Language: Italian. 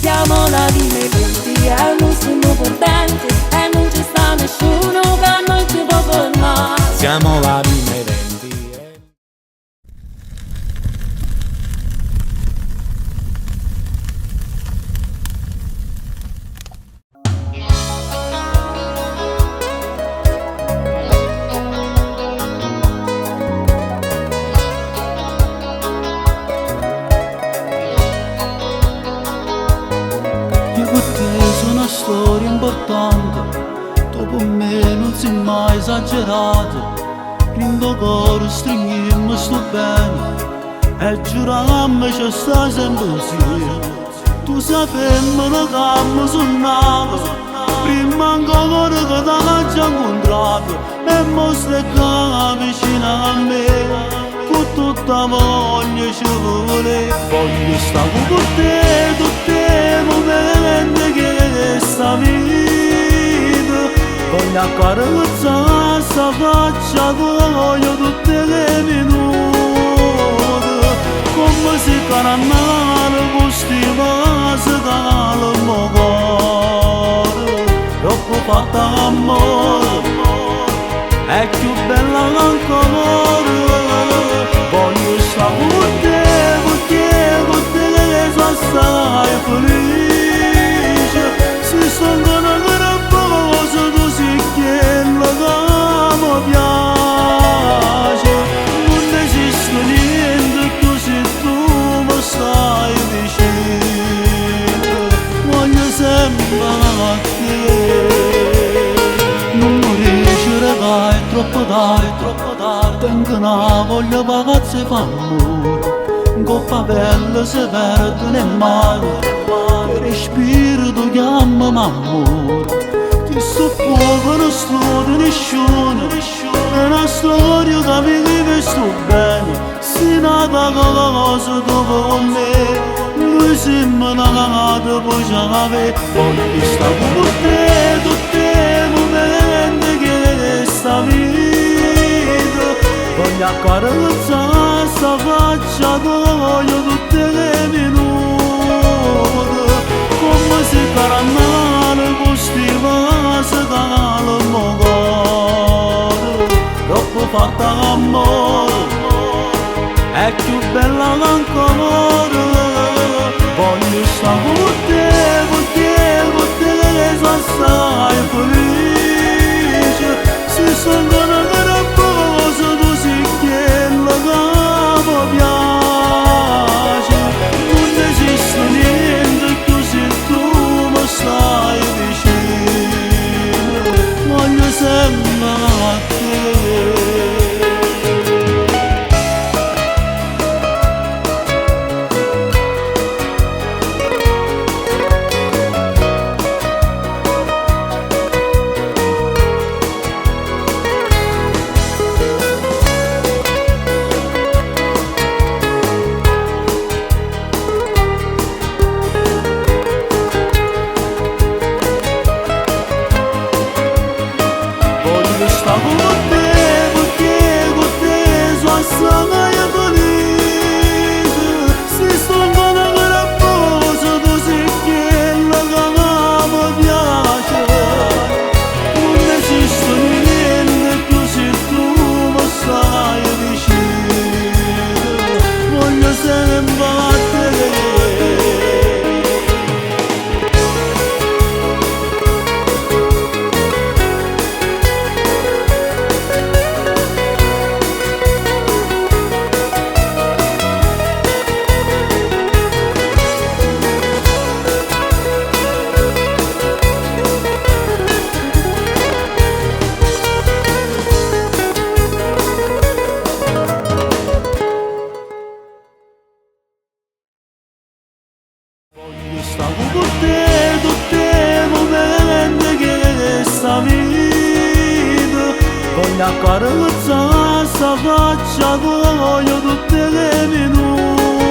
Siamo la prima venti, è l'ultimo perdente e non ci sta nessuno che non ci può fermare. Siamo la prima venti. Una storia importante, dopo me non si è mai esagerato. Rindo coro stringimmo sto bene e giurammo ci sta sempre insieme. Tu sapemmo che cammo sul naso, prima ancora che ti già incontrato, e mo stai vicino a me, con tutta voglia ci vuole. Voglio stare con te, tutti i momenti che sta vita, voglio accarezzare sta faccia tua tutte le minute, come si caramella con sti vasi dal mio cuore, troppo fatta amore, è più bella ancora. Voglio stare con te, che sono assai felice, se sono una raposa tu sei quello che mi piace. Non esiste niente tu se tu mi stai vicino, voglio sempre a te. Non mi riesce raga, è troppo tardi, tengo una voglia ragazzi fa amore, coppa bella se perde nel mare, che respiro tu chiama amore. Ti sto fuoco non sto di nessuno, è una storia che mi vive sto bene, si nata cosa dopo con me, noi siamo nati poi ce l'ave. Voglio stare con te, tutti i momenti che sta vita, voglio accarezzare sta faccia tua tutte le minute, come si caramella con sti vasi dal mio cuore, troppo fatta amore, è più bella ancora. Voglio stare con te, che sono assai felice, se sono una raposa tu sei quello che mi piace. Non esiste niente tu se tu mi stai vicino, voglio sempre a te. Stavo con te, tutti i momenti che sta vita, voglio accarezzare sta faccia tua tutte le minute,